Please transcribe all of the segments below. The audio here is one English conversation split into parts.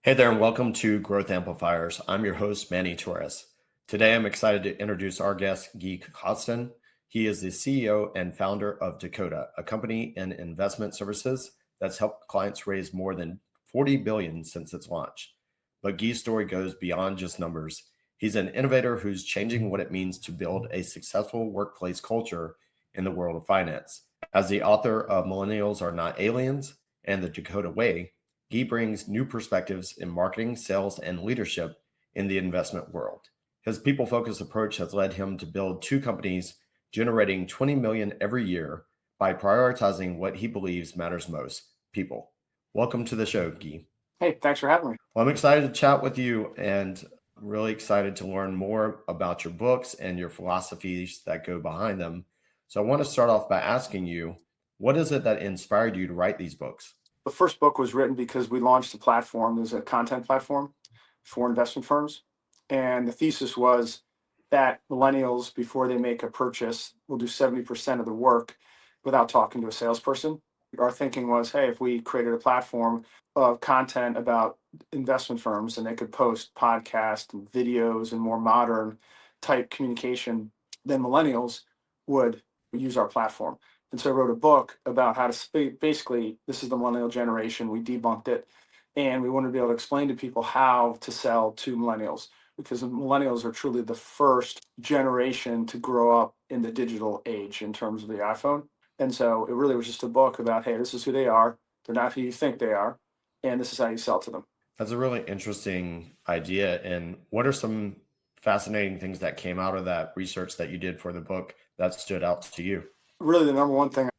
Hey there, and welcome to Growth Amplifiers. I'm your host, Manny Torres. Today, I'm excited to introduce our guest, Gui Costin. He is the CEO and founder of Dakota, a company in investment services that's helped clients raise more than $40 billion since its launch. But Gui's story goes beyond just numbers. He's an innovator who's changing what it means to build a successful workplace culture in the world of finance. As the author of Millennials Are Not Aliens and the Dakota Way, Gui brings new perspectives in marketing, sales, and leadership in the investment world. His people-focused approach has led him to build two companies generating $20 million every year by prioritizing what he believes matters most, people. Welcome to the show, Gui. Hey, thanks for having me. Well, I'm excited to chat with you and really excited to learn more about your books and your philosophies that go behind them. So I want to start off by asking you, what is it that inspired you to write these books? The first book was written because we launched a platform. There's a content platform for investment firms. And the thesis was that millennials, before they make a purchase, will do 70% of the work without talking to a salesperson. Our thinking was, hey, if we created a platform of content about investment firms and they could post podcasts and videos and more modern type communication, then millennials would use our platform. And so I wrote a book about how to basically, this is the millennial generation. We debunked it. And we wanted to be able to explain to people how to sell to millennials, because millennials are truly the first generation to grow up in the digital age in terms of the iPhone. And so it really was just a book about, hey, this is who they are. They're not who you think they are. And this is how you sell to them. That's a really interesting idea. And what are some fascinating things that came out of that research that you did for the book that stood out to you? Really, the number one thing,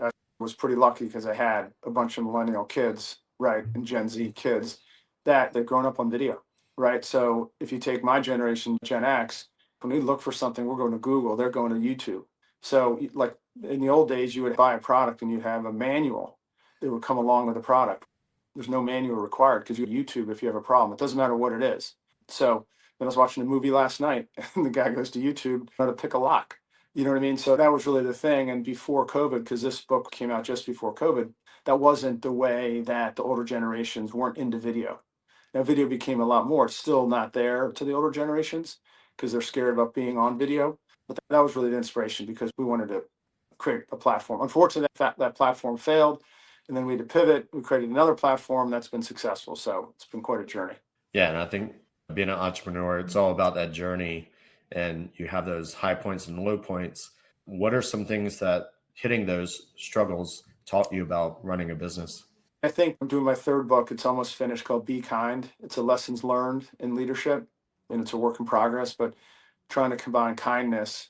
I was pretty lucky because I had a bunch of millennial kids, right, and Gen Z kids that they've grown up on video, right? So if you take my generation, Gen X, when we look for something, we're going to Google, they're going to YouTube. So like in the old days, you would buy a product and you'd have a manual that would come along with the product. There's no manual required because you YouTube if you have a problem. It doesn't matter what it is. So then I was watching a movie last night and the guy goes to YouTube how to pick a lock. You know what I mean? So that was really the thing. And before COVID, because this book came out just before COVID, that wasn't the way that the older generations weren't into video. Now, video became a lot more. It's still not there to the older generations because they're scared about being on video. But that was really the inspiration because we wanted to create a platform. Unfortunately, that platform failed. And then we had to pivot. We created another platform that's been successful. So it's been quite a journey. Yeah, and I think being an entrepreneur, it's all about that journey. And you have those high points and low points. What are some things that hitting those struggles taught you about running a business? I think I'm doing my third book. It's almost finished, called Be Kind. It's a lessons learned in leadership, and it's a work in progress, but trying to combine kindness,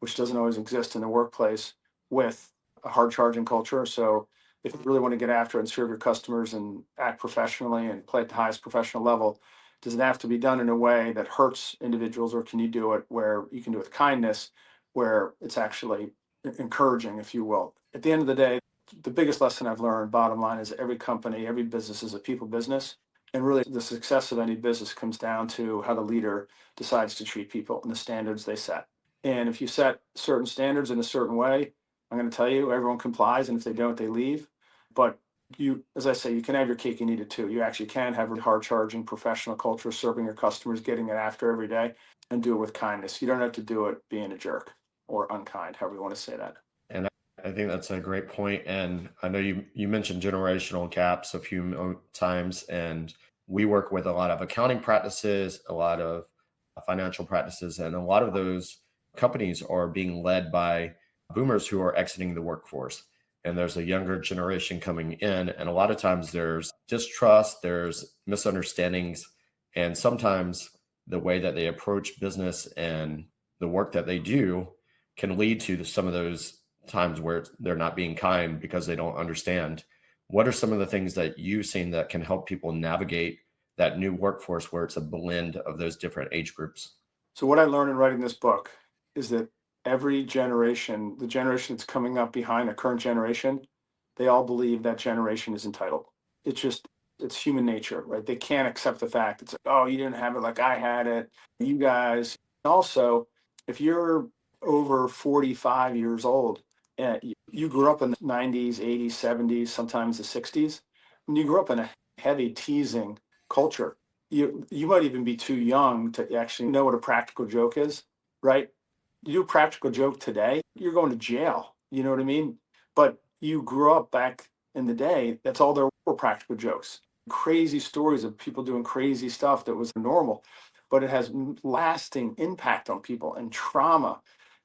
which doesn't always exist in the workplace, with a hard charging culture. So if you really want to get after it and serve your customers and act professionally and play at the highest professional level, does it have to be done in a way that hurts individuals, or can you do it where you can do it with kindness, where it's actually encouraging, if you will? At the end of the day, the biggest lesson I've learned, bottom line, is every company, every business is a people business. And really the success of any business comes down to how the leader decides to treat people and the standards they set. And if you set certain standards in a certain way, I'm going to tell you, everyone complies. And if they don't, they leave. But you, as I say, you can have your cake and eat it too. You actually can have a hard charging professional culture, serving your customers, getting it after every day, and do it with kindness. You don't have to do it being a jerk or unkind, however you want to say that. And I think that's a great point. And I know you mentioned generational gaps a few times, and we work with a lot of accounting practices, a lot of financial practices, and a lot of those companies are being led by boomers who are exiting the workforce. And there's a younger generation coming in. And a lot of times there's distrust, there's misunderstandings, and sometimes the way that they approach business and the work that they do can lead to some of those times where they're not being kind because they don't understand. What are some of the things that you've seen that can help people navigate that new workforce where it's a blend of those different age groups? So what I learned in writing this book is that every generation, the generation that's coming up behind the current generation, they all believe that generation is entitled. It's human nature, right? They can't accept the fact it's like, oh, you didn't have it like I had it. You guys. Also, if you're over 45 years old, You grew up in the 90s, 80s, 70s, sometimes the 60s. When you grew up in a heavy teasing culture, you might even be too young to actually know what a practical joke is, right? You do a practical joke today, you're going to jail. You know what I mean? But you grew up back in the day, that's all there were, practical jokes. Crazy stories of people doing crazy stuff that was normal, but it has lasting impact on people and trauma.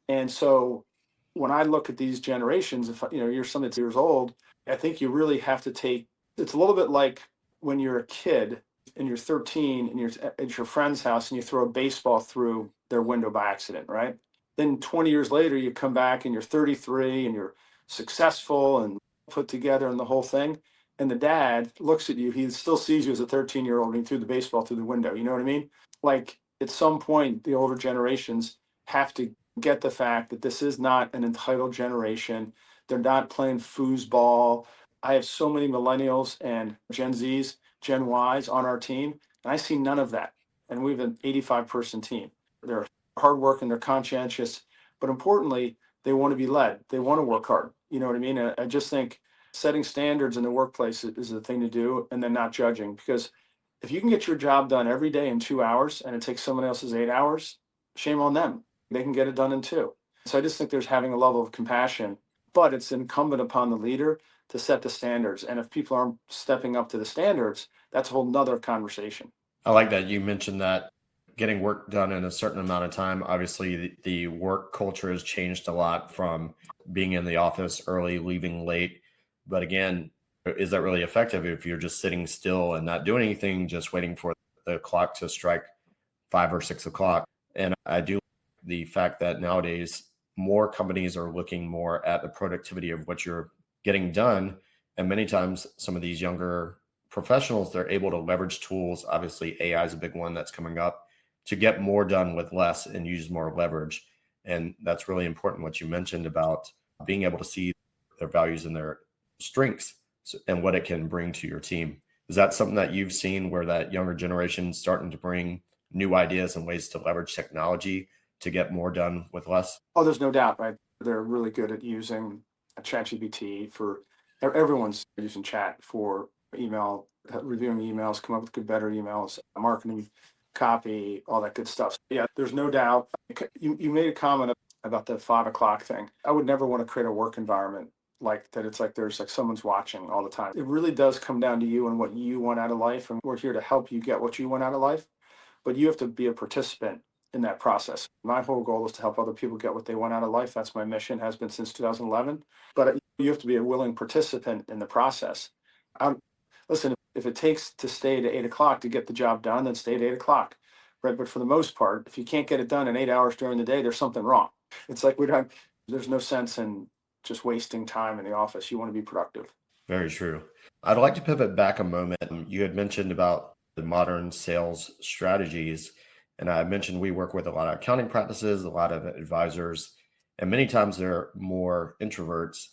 And so when I look at these generations, if you're some that's years old, I think you really have to take, it's a little bit like when you're a kid and you're 13 and you're at your friend's house and you throw a baseball through their window by accident, right? Then 20 years later, you come back and you're 33 and you're successful and put together and the whole thing. And the dad looks at you, he still sees you as a 13-year-old and he threw the baseball through the window. You know what I mean? Like at some point, the older generations have to get the fact that this is not an entitled generation. They're not playing foosball. I have so many millennials and Gen Zs, Gen Ys on our team, and I see none of that. And we have an 85-person team. They're hardworking, they're conscientious, but importantly, they want to be led. They want to work hard. You know what I mean? I just think setting standards in the workplace is the thing to do, and then not judging. Because if you can get your job done every day in 2 hours and it takes someone else's 8 hours, shame on them. They can get it done in two. So I just think there's having a level of compassion, but it's incumbent upon the leader to set the standards. And if people aren't stepping up to the standards, that's a whole nother conversation. I like that you mentioned that getting work done in a certain amount of time. Obviously, the work culture has changed a lot from being in the office early, leaving late. But again, is that really effective if you're just sitting still and not doing anything, just waiting for the clock to strike 5 or 6 o'clock? And I do like the fact that nowadays more companies are looking more at the productivity of what you're getting done. And many times, some of these younger professionals, they're able to leverage tools. Obviously, AI is a big one that's coming up to get more done with less and use more leverage. And that's really important what you mentioned about being able to see their values and their strengths and what it can bring to your team. Is that something that you've seen where that younger generation starting to bring new ideas and ways to leverage technology to get more done with less? Oh, there's no doubt, right? They're really good at using ChatGPT for everyone's using chat for email, reviewing emails, come up with good, better emails, marketing, copy, all that good stuff. Yeah, there's no doubt. You made a comment about the 5 o'clock thing. I would never want to create a work environment like that. It's like there's like someone's watching all the time. It really does come down to you and what you want out of life. And we're here to help you get what you want out of life, but you have to be a participant in that process. My whole goal is to help other people get what they want out of life. That's my mission, has been since 2011. But you have to be a willing participant in the process. Listen, if it takes to stay to 8 o'clock to get the job done, then stay at 8 o'clock. Right. But for the most part, if you can't get it done in 8 hours during the day, there's something wrong. It's like there's no sense in just wasting time in the office. You want to be productive. Very true. I'd like to pivot back a moment. You had mentioned about the modern sales strategies. And I mentioned we work with a lot of accounting practices, a lot of advisors, and many times they're more introverts.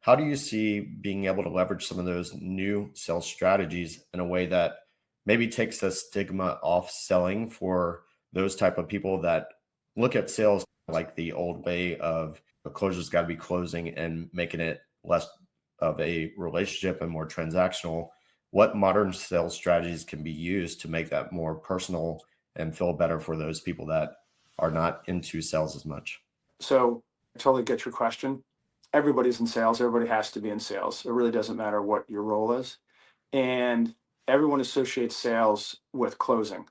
How do you see being able to leverage some of those new sales strategies in a way that maybe takes the stigma off selling for those type of people that look at sales like the old way of a closer's got to be closing and making it less of a relationship and more transactional? What modern sales strategies can be used to make that more personal and feel better for those people that are not into sales as much? So I totally get your question. Everybody's in sales. Everybody has to be in sales. It really doesn't matter what your role is. And everyone associates sales with closing,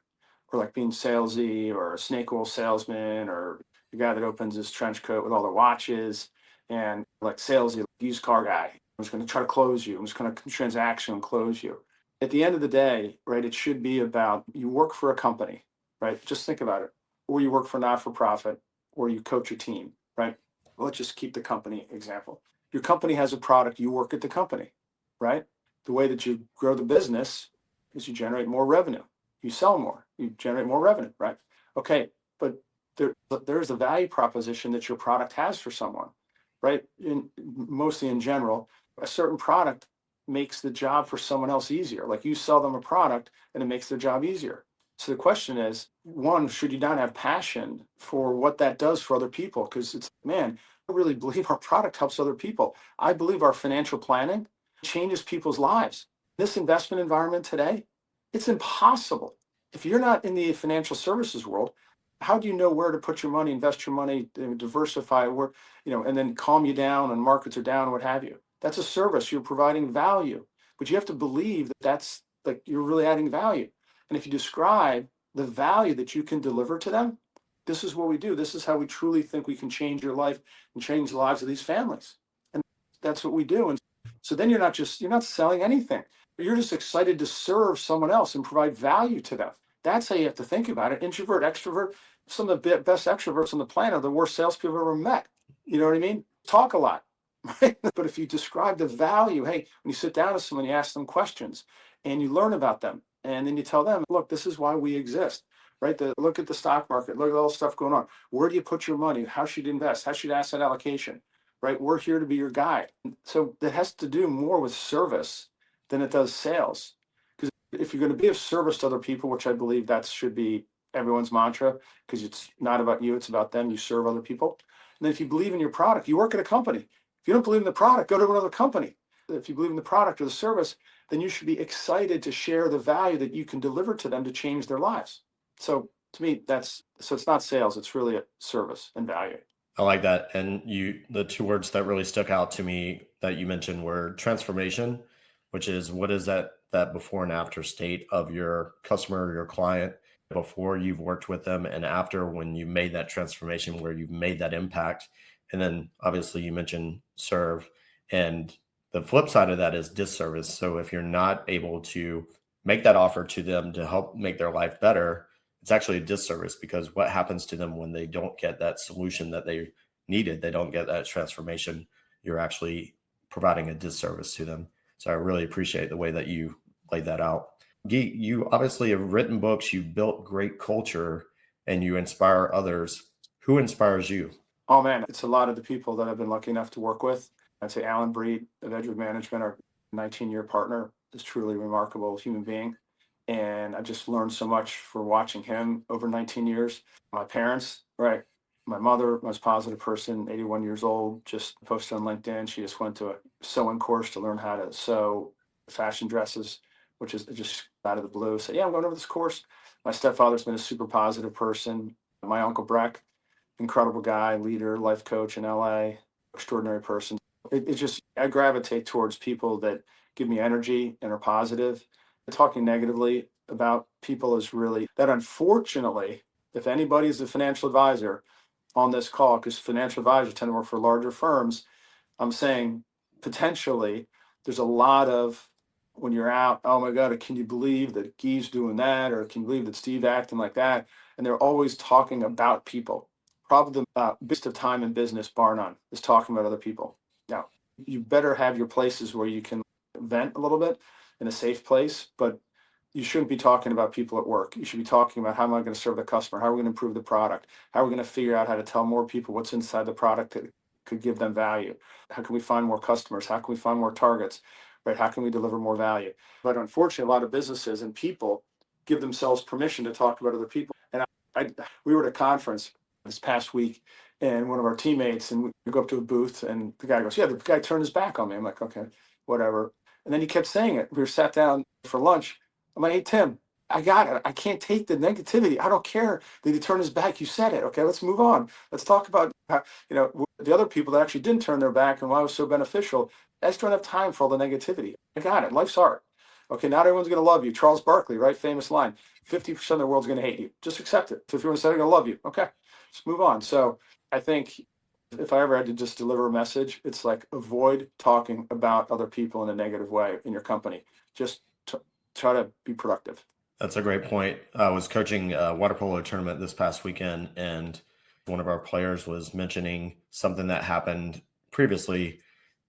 or like being salesy, or a snake oil salesman, or the guy that opens his trench coat with all the watches, and like salesy, used car guy. I'm just going to try to close you. I'm just going to transaction and close you. At the end of the day, right, it should be about you work for a company, right? Just think about it. Or you work for not-for-profit, or you coach a team, right? Let's just keep the company example. Your company has a product, you work at the company, right? The way that you grow the business is you generate more revenue. You sell more, you generate more revenue, right? Okay, but there's a value proposition that your product has for someone, right? Mostly in general, a certain product makes the job for someone else easier. Like you sell them a product and it makes their job easier. So the question is, one, should you not have passion for what that does for other people? Because it's, man, I really believe our product helps other people. I believe our financial planning changes people's lives. This investment environment today, it's impossible. If you're not in the financial services world, how do you know where to put your money, invest your money, diversify, where, and then calm you down and markets are down, what have you? That's a service. You're providing value, but you have to believe that that's like you're really adding value. And if you describe the value that you can deliver to them, this is what we do. This is how we truly think we can change your life and change the lives of these families. And that's what we do. And so then you're not selling anything. You're just excited to serve someone else and provide value to them. That's how you have to think about it. Introvert, extrovert, some of the best extroverts on the planet are the worst salespeople I've ever met. You know what I mean? Talk a lot, right? But if you describe the value, hey, when you sit down with someone, you ask them questions and you learn about them. And then you tell them, look, this is why we exist, right? Look at the stock market, look at all the stuff going on. Where do you put your money? How should you invest? How should asset allocation, right? We're here to be your guide. So that has to do more with service than it does sales. Because if you're going to be of service to other people, which I believe that should be everyone's mantra, because it's not about you, it's about them. You serve other people. And then if you believe in your product, you work at a company. If you don't believe in the product, go to another company. If you believe in the product or the service, then you should be excited to share the value that you can deliver to them to change their lives. So to me, it's not sales, it's really a service and value. I like that. And the two words that really stuck out to me that you mentioned were transformation, which is what is that before and after state of your customer, your client, before you've worked with them and after when you made that transformation where you've made that impact. And then obviously you mentioned serve. And the flip side of that is disservice. So if you're not able to make that offer to them to help make their life better, it's actually a disservice, because what happens to them when they don't get that solution that they needed, they don't get that transformation, you're actually providing a disservice to them. So I really appreciate the way that you laid that out. Guy, you obviously have written books, you've built great culture, and you inspire others. Who inspires you? Oh man, it's a lot of the people that I've been lucky enough to work with. I'd say Alan Breed of Edgewood Management, our 19-year partner, is truly a remarkable human being. And I just learned so much for watching him over 19 years. My parents, right? My mother, most positive person, 81 years old, just posted on LinkedIn. She just went to a sewing course to learn how to sew fashion dresses, which is just out of the blue. So yeah, I'm going over this course. My stepfather's been a super positive person. My uncle Breck, incredible guy, leader, life coach in LA, extraordinary person. It just, I gravitate towards people that give me energy and are positive. Talking negatively about people is really that, unfortunately, if anybody is a financial advisor on this call, because financial advisors tend to work for larger firms, I'm saying potentially there's a lot of, when you're out, oh my God, can you believe that Guy's doing that? Or can you believe that Steve acting like that? And they're always talking about people. Probably the biggest of time in business, bar none, is talking about other people. Now, you better have your places where you can vent a little bit in a safe place, but you shouldn't be talking about people at work. You should be talking about, how am I going to serve the customer? How are we going to improve the product? How are we going to figure out how to tell more people what's inside the product that could give them value? How can we find more customers? How can we find more targets? Right? How can we deliver more value? But unfortunately, a lot of businesses and people give themselves permission to talk about other people. And we were at a conference this past week, and one of our teammates, and we go up to a booth, and the guy goes, yeah, the guy turned his back on me. I'm like, okay, whatever. And then he kept saying it. We were sat down for lunch. I'm like, hey, Tim, I got it. I can't take the negativity. I don't care that he turned his back. You said it. Okay, let's move on. Let's talk about how, the other people that actually didn't turn their back and why it was so beneficial. I just don't have time for all the negativity. I got it. Life's hard. Okay, not everyone's going to love you. Charles Barkley, right? Famous line. 50% of the world's going to hate you. Just accept it. 51% are going to love you. Okay, let's move on. So I think if I ever had to just deliver a message, it's like, avoid talking about other people in a negative way in your company. Just try to be productive. That's a great point. I was coaching a water polo tournament this past weekend, and one of our players was mentioning something that happened previously.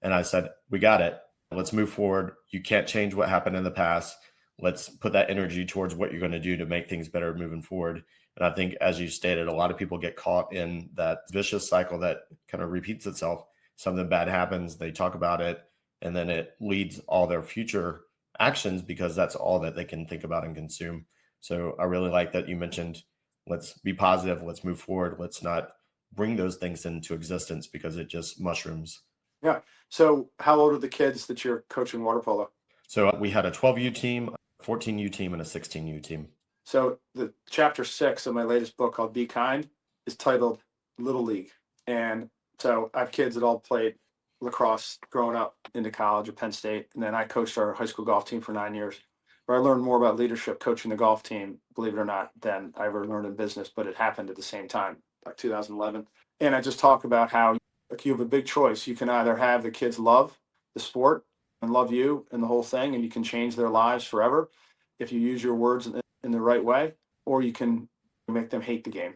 And I said, we got it. Let's move forward. You can't change what happened in the past. Let's put that energy towards what you're going to do to make things better moving forward. And I think, as you stated, a lot of people get caught in that vicious cycle that kind of repeats itself. Something bad happens, they talk about it, and then it leads all their future actions because that's all that they can think about and consume. So I really like that you mentioned, let's be positive, let's move forward, let's not bring those things into existence because it just mushrooms. Yeah. So how old are the kids that you're coaching water polo? So we had a 12U team, a 14U team, and a 16U team. So the chapter 6 of my latest book called Be Kind is titled Little League. And so I have kids that all played lacrosse growing up into college at Penn State. And then I coached our high school golf team for 9 years, where I learned more about leadership coaching the golf team, believe it or not, than I ever learned in business, but it happened at the same time, like 2011. And I just talk about how you have a big choice. You can either have the kids love the sport and love you and the whole thing, and you can change their lives forever if you use your words in the right way, or you can make them hate the game.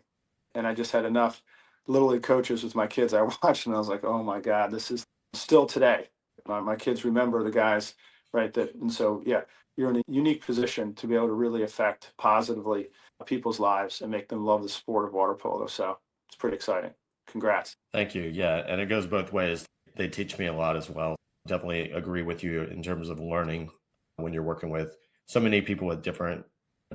And I just had enough Little League coaches with my kids I watched, and I was like, oh my God, this is still today. My kids remember the guys, right? And so, yeah, you're in a unique position to be able to really affect positively people's lives and make them love the sport of water polo. So it's pretty exciting. Congrats. Thank you. Yeah. And it goes both ways. They teach me a lot as well. Definitely agree with you in terms of learning when you're working with so many people with different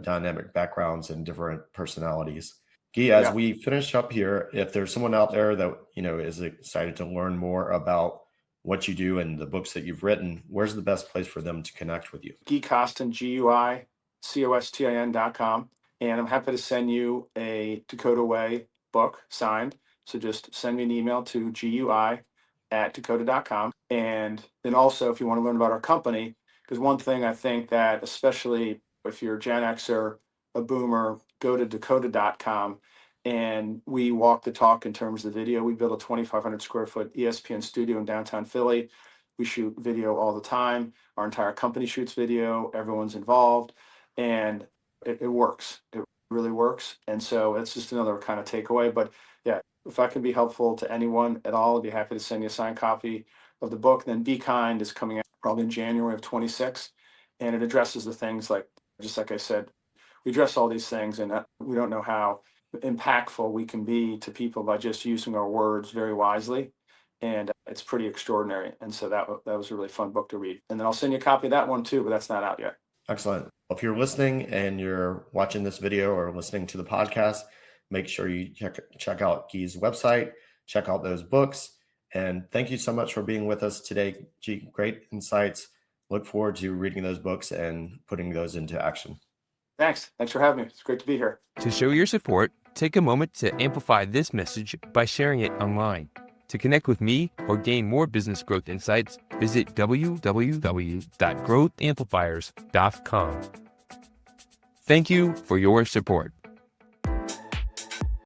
dynamic backgrounds and different personalities. Guy, as we finish up here, if there's someone out there that, is excited to learn more about what you do and the books that you've written, where's the best place for them to connect with you? Gui Costin, GuiCostin.com. And I'm happy to send you a Dakota Way book signed. So just send me an email to gui@dakota.com. And then also, if you want to learn about our company, because one thing I think that, especially if you're a Gen Xer, a boomer, go to Dakota.com. And we walk the talk in terms of the video. We built a 2,500 square foot ESPN studio in downtown Philly. We shoot video all the time. Our entire company shoots video. Everyone's involved. And it works. It really works. And so it's just another kind of takeaway. But yeah, if I can be helpful to anyone at all, I'd be happy to send you a signed copy of the book. Then Be Kind is coming out probably in January of 26. And it addresses the things like, just like I said, we address all these things, and we don't know how impactful we can be to people by just using our words very wisely. And it's pretty extraordinary. And so that was a really fun book to read. And then I'll send you a copy of that one too, but that's not out yet. Excellent. If you're listening and you're watching this video or listening to the podcast, make sure you check out Guy's website, check out those books. And thank you so much for being with us today, Guy. Great insights. Look forward to reading those books and putting those into action. Thanks for having me. It's great to be here. To show your support, take a moment to amplify this message by sharing it online. To connect with me or gain more business growth insights, visit www.growthamplifiers.com. Thank you for your support.